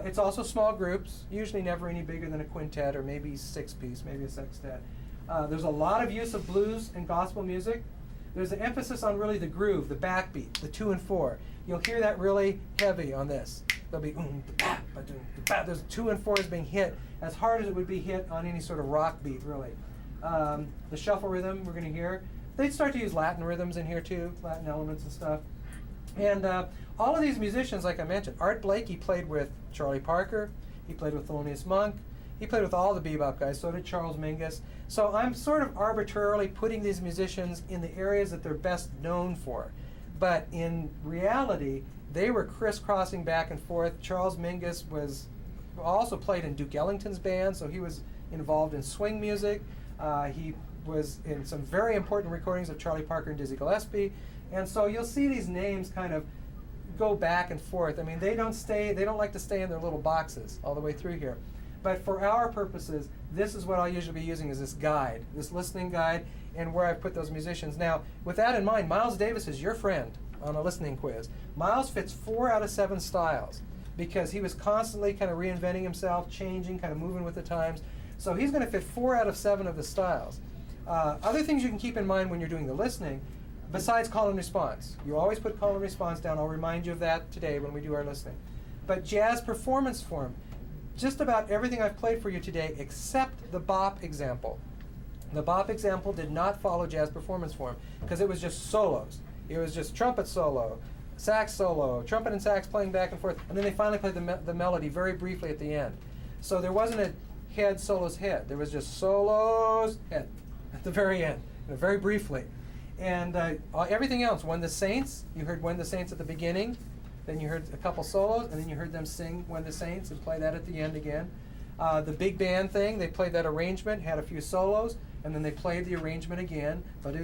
It's also small groups, usually never any bigger than a quintet or maybe 6-piece, maybe a sextet. There's a lot of use of blues and gospel music. There's an emphasis on really the groove, the backbeat, the 2 and 4. You'll hear that really heavy on this. There'll be there's 2 and 4s being hit as hard as it would be hit on any sort of rock beat, really. The shuffle rhythm we're going to hear. They'd start to use Latin rhythms in here too, Latin elements and stuff. And all of these musicians, like I mentioned, Art Blakey played with Charlie Parker, he played with Thelonious Monk, he played with all the bebop guys, so did Charles Mingus. So I'm sort of arbitrarily putting these musicians in the areas that they're best known for. But in reality, they were crisscrossing back and forth. Charles Mingus was also played in Duke Ellington's band, so he was involved in swing music. He was in some very important recordings of Charlie Parker and Dizzy Gillespie. And so you'll see these names kind of go back and forth. I mean, they don't like to stay in their little boxes all the way through here. But for our purposes, this is what I'll usually be using as this guide, this listening guide, and where I put those musicians. Now, with that in mind, Miles Davis is your friend on a listening quiz. Miles fits 4 out of 7 styles because he was constantly kind of reinventing himself, changing, kind of moving with the times. So he's going to fit 4 out of 7 of the styles. Other things you can keep in mind when you're doing the listening, besides call and response. You always put call and response down. I'll remind you of that today when we do our listening. But jazz performance form. Just about everything I've played for you today except the bop example. The bop example did not follow jazz performance form because it was just solos. It was just trumpet solo, sax solo, trumpet and sax playing back and forth, and then they finally played the melody very briefly at the end. So there wasn't a head, solos, head. There was just solos, head at the very end, very briefly. And everything else, When the Saints, you heard When the Saints at the beginning, then you heard a couple solos, and then you heard them sing When the Saints and play that at the end again. The big band thing, they played that arrangement, had a few solos, and then they played the arrangement again. That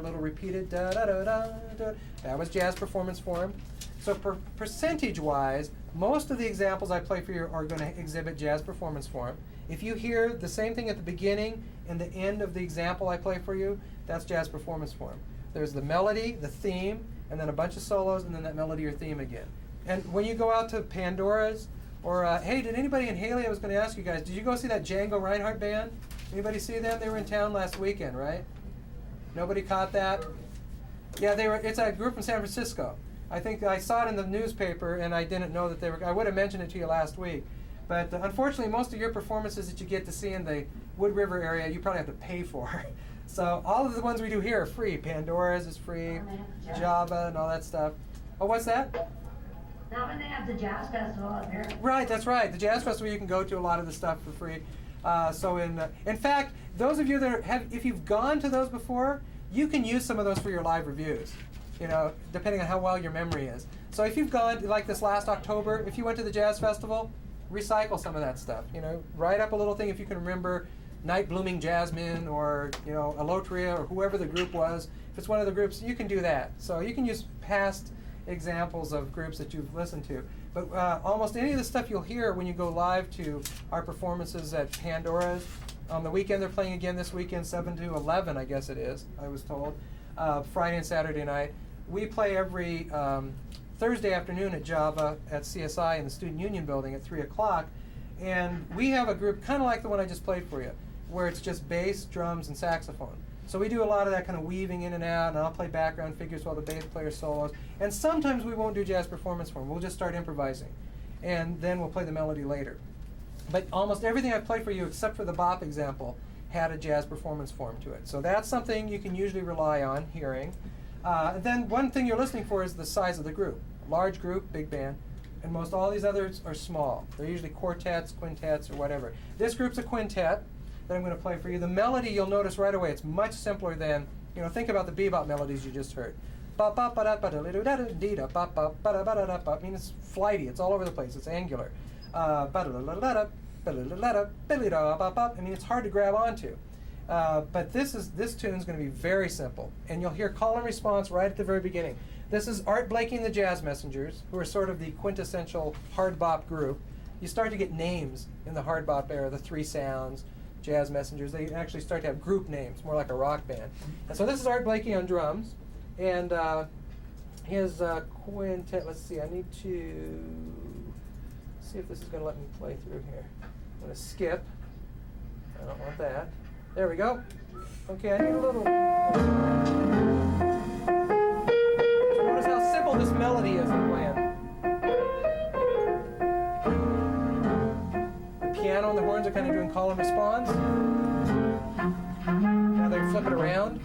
little repeated da-da-da-da-da. That was jazz performance form. So percentage-wise, most of the examples I play for you are going to exhibit jazz performance form. If you hear the same thing at the beginning and the end of the example I play for you, that's jazz performance form. There's the melody, the theme, and then a bunch of solos, and then that melody or theme again. And when you go out to Pandora's, or hey, did anybody in Haley, I was going to ask you guys, did you go see that Django Reinhardt band? Anybody see them? They were in town last weekend, right? Nobody caught that? Yeah, it's a group from San Francisco. I think I saw it in the newspaper, and I didn't know that they were. I would have mentioned it to you last week. But unfortunately, most of your performances that you get to see in the Wood River area, you probably have to pay for. So all of the ones we do here are free. Pandora's is free, Java and all that stuff. Oh, what's that? Now when they have the jazz festival up here. Right, that's right. The jazz festival, you can go to a lot of the stuff for free. So in fact, those of you that if you've gone to those before, you can use some of those for your live reviews. You know, depending on how well your memory is. So if you've gone, like this last October, if you went to the jazz festival, recycle some of that stuff. You know, write up a little thing if you can remember Night Blooming Jasmine or, you know, Alotria or whoever the group was. If it's one of the groups, you can do that. So you can use past examples of groups that you've listened to. But almost any of the stuff you'll hear when you go live to our performances at Pandora's. On the weekend, they're playing again this weekend, 7 to 11, I guess it is, I was told. Friday and Saturday night. We play every Thursday afternoon at Java at CSI in the Student Union Building at 3 o'clock. And we have a group kind of like the one I just played for you, where it's just bass, drums, and saxophone. So we do a lot of that kind of weaving in and out, and I'll play background figures while the bass player solos. And sometimes we won't do jazz performance form. We'll just start improvising. And then we'll play the melody later. But almost everything I've played for you, except for the bop example, had a jazz performance form to it. So that's something you can usually rely on hearing. Then one thing you're listening for is the size of the group. Large group, big band. And most all these others are small. They're usually quartets, quintets, or whatever. This group's a quintet that I'm going to play for you. The melody, you'll notice right away, it's much simpler than, you know, think about the bebop melodies you just heard. I mean, it's flighty. It's all over the place. It's angular. I mean, it's hard to grab onto. But this tune's going to be very simple. And you'll hear call and response right at the very beginning. This is Art Blakey and the Jazz Messengers, who are sort of the quintessential hard bop group. You start to get names in the hard bop era, the Three Sounds, Jazz Messengers. They actually start to have group names, more like a rock band. And so this is Art Blakey on drums. And his quintet, let's see, I need to see if this is going to let me play through here. I'm going to skip. I don't want that. There we go. Okay, I need a little. So notice how simple this melody is in playing. The piano and the horns are kind of doing call and response. Now they flip it around.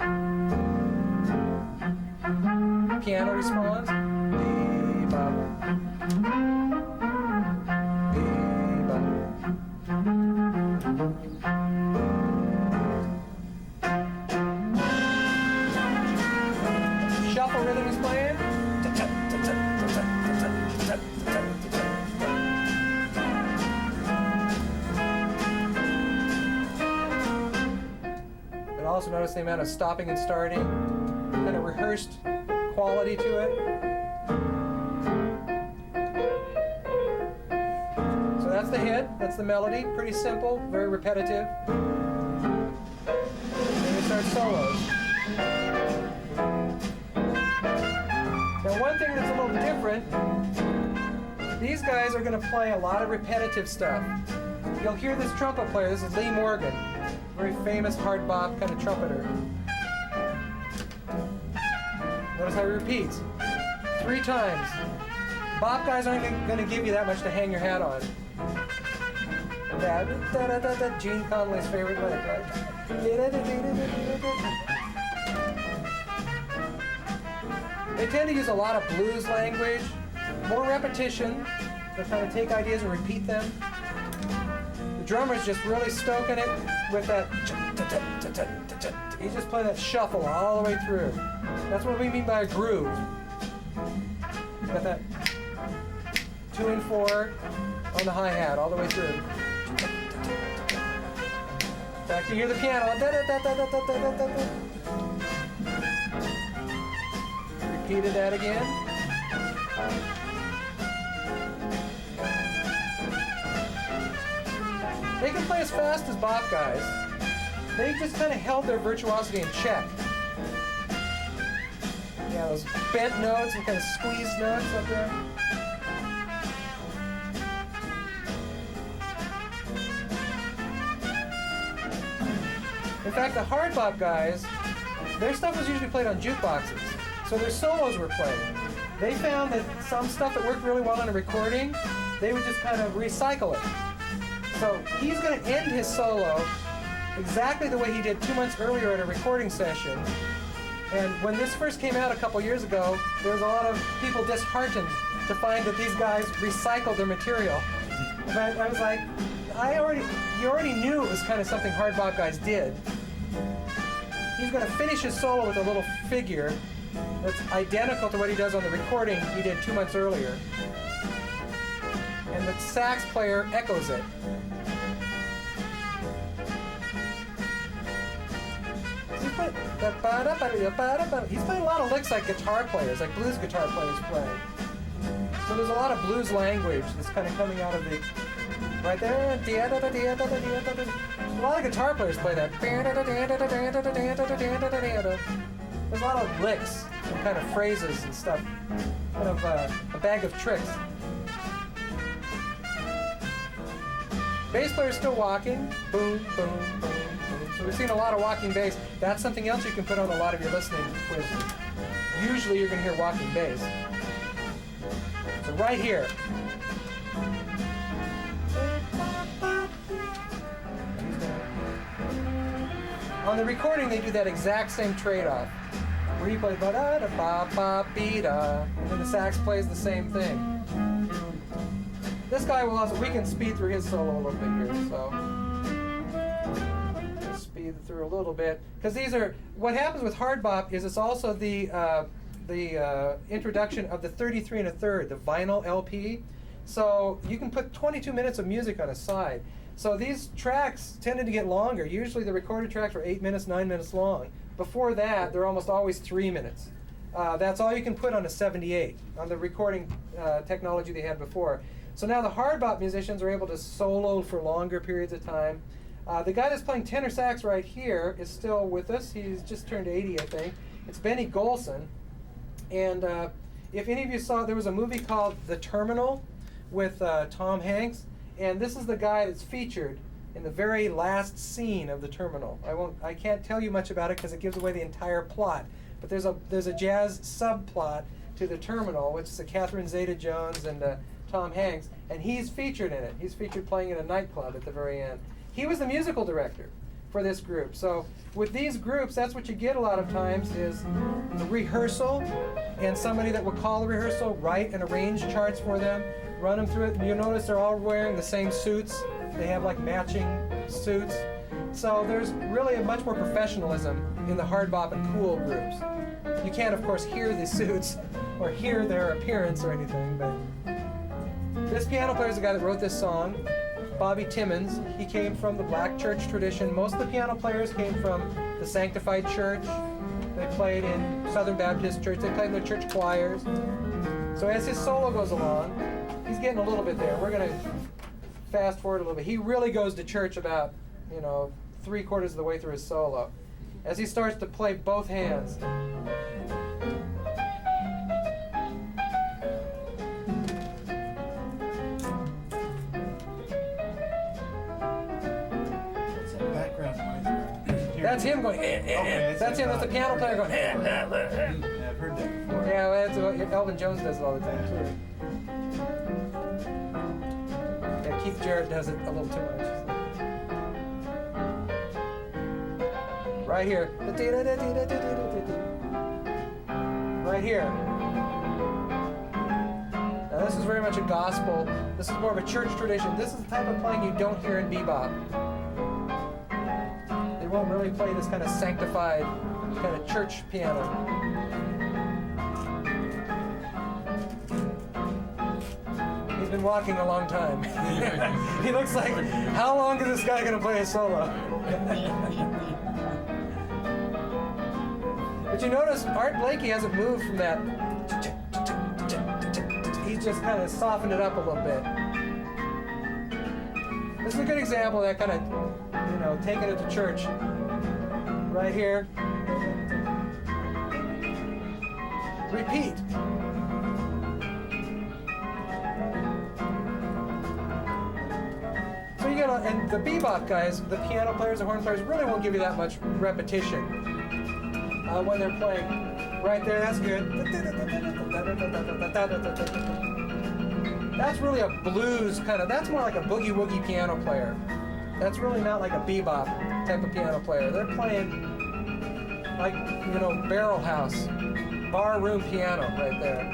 Piano responds. Bebop. Shuffle rhythm is playing. But also notice the amount of stopping and starting, kind of rehearsed quality to it. So that's the hit, that's the melody, pretty simple, very repetitive. Then we start solos. Now one thing that's a little different, these guys are going to play a lot of repetitive stuff. You'll hear this trumpet player, this is Lee Morgan, very famous hard bop kind of trumpeter. Notice how he repeats 3 times. Bop guys aren't going to give you that much to hang your hat on. Gene Conley's favorite lick, right? They tend to use a lot of blues language, more repetition. They kind of take ideas and repeat them. The drummer's just really stoking it with that. He's just playing that shuffle all the way through. That's what we mean by a groove. Got that 2 and 4 on the hi-hat all the way through. Back to hear the piano. Repeated that again. They can play as fast as bop guys. They just kind of held their virtuosity in check. Yeah, those bent notes and kind of squeezed notes up there. In fact, the hard bop guys, their stuff was usually played on jukeboxes, so their solos were played. They found that some stuff that worked really well in a recording, they would just kind of recycle it. So he's going to end his solo exactly the way he did 2 months earlier at a recording session. And when this first came out a couple years ago, there was a lot of people disheartened to find that these guys recycled their material. But I was like, you already knew it was kind of something hard bop guys did. He's going to finish his solo with a little figure that's identical to what he does on the recording he did 2 months earlier. And the sax player echoes it. He's playing a lot of licks like guitar players, like blues guitar players play. So there's a lot of blues language that's kind of coming out of the, right there. A lot of guitar players play that. There's a lot of licks and kind of phrases and stuff. Kind of a bag of tricks. Bass player's still walking. Boom, boom, boom, boom. So we've seen a lot of walking bass. That's something else you can put on a lot of your listening quizzes. Usually you're going to hear walking bass. So right here. On the recording, they do that exact same trade-off. Where you play ba-da-da-ba-ba-be-da, and then the sax plays the same thing. This guy will also, we can speed through his solo a little bit here, so. Speed through a little bit. Because these are, what happens with hard bop is it's also the introduction of the 33 1/3, the vinyl LP. So you can put 22 minutes of music on a side. So these tracks tended to get longer. Usually the recorded tracks were 8 minutes, 9 minutes long. Before that, they're almost always 3 minutes. That's all you can put on a 78, on the recording technology they had before. So now the hard bop musicians are able to solo for longer periods of time. The guy that's playing tenor sax right here is still with us. He's just turned 80, I think. It's Benny Golson. And if any of you saw, there was a movie called The Terminal with Tom Hanks, and this is the guy that's featured in the very last scene of The Terminal. I can't tell you much about it because it gives away the entire plot. But there's a jazz subplot to The Terminal, which is a Catherine Zeta-Jones and Tom Hanks, and he's featured in it. He's featured playing in a nightclub at the very end. He was the musical director for this group. So with these groups, that's what you get a lot of times is a rehearsal and somebody that will call the rehearsal, write and arrange charts for them, run them through it. And you'll notice they're all wearing the same suits. They have like matching suits. So there's really a much more professionalism in the hard bop and cool groups. You can't, of course, hear the suits or hear their appearance or anything, but this piano player is the guy that wrote this song, Bobby Timmons. He came from the black church tradition. Most of the piano players came from the Sanctified Church. They played in Southern Baptist Church. They played in the church choirs. So as his solo goes along, he's getting a little bit there. We're going to fast forward a little bit. He really goes to church about, 3/4 of the way through his solo. As he starts to play both hands. That's him going, That's him, that's the piano player going, Yeah, I've heard that before. Yeah, well, that's what Elvin Jones does it all the time, too. Yeah, Keith Jarrett does it a little too much. Right here. Right here. Now, this is very much a gospel. This is more of a church tradition. This is the type of playing you don't hear in bebop. Won't really play this kind of sanctified kind of church piano. He's been walking a long time. He looks like, how long is this guy going to play a solo? But you notice Art Blakey hasn't moved from that. He's just kind of softened it up a little bit. This is a good example of that kind of, taking it to church. Right here. Repeat. So you gotta, and the bebop guys, the piano players, the horn players, really won't give you that much repetition when they're playing. Right there, that's good. That's really a blues kind of, that's more like a boogie-woogie piano player. That's really not like a bebop type of piano player. They're playing like, barrel house, bar room piano right there.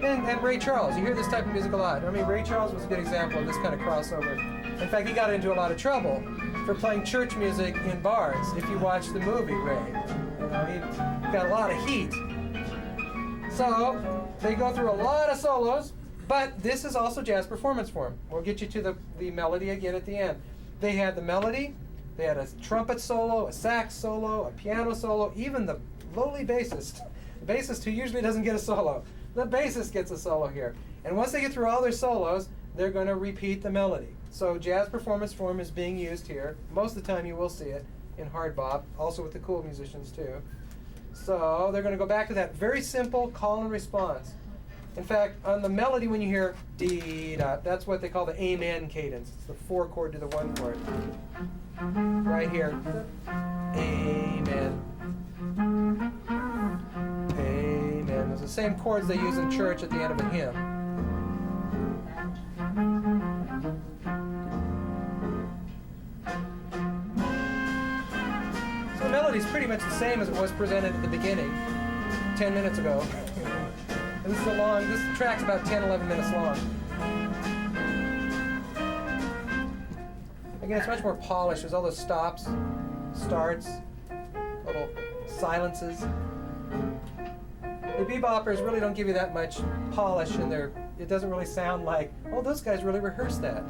And Ray Charles, you hear this type of music a lot. I mean, Ray Charles was a good example of this kind of crossover. In fact, he got into a lot of trouble for playing church music in bars. If you watch the movie Ray, he got a lot of heat. So they go through a lot of solos. But this is also jazz performance form. We'll get you to the melody again at the end. They had the melody, they had a trumpet solo, a sax solo, a piano solo, even the lowly bassist. The bassist who usually doesn't get a solo. The bassist gets a solo here. And once they get through all their solos, they're going to repeat the melody. So jazz performance form is being used here. Most of the time you will see it in hard bop, also with the cool musicians too. So they're going to go back to that very simple call and response. In fact, on the melody, when you hear dee-da, that's what they call the amen cadence. It's the 4 chord to the 1 chord. Right here. Amen. Amen. Those are the same chords they use in church at the end of a hymn. So the melody's pretty much the same as it was presented at the beginning, 10 minutes ago. And this track's about 10, 11 minutes long. Again, it's much more polished. There's all those stops, starts, little silences. The beboppers really don't give you that much polish in their, it doesn't really sound like, oh, those guys really rehearsed that.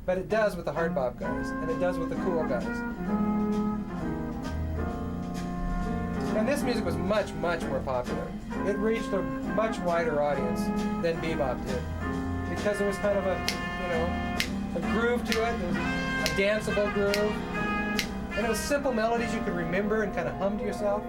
But it does with the hard bop guys, and it does with the cool guys. And this music was much, much more popular. It reached a much wider audience than bebop did. Because there was kind of a groove to it. There was a danceable groove. And it was simple melodies you could remember and kind of hum to yourself.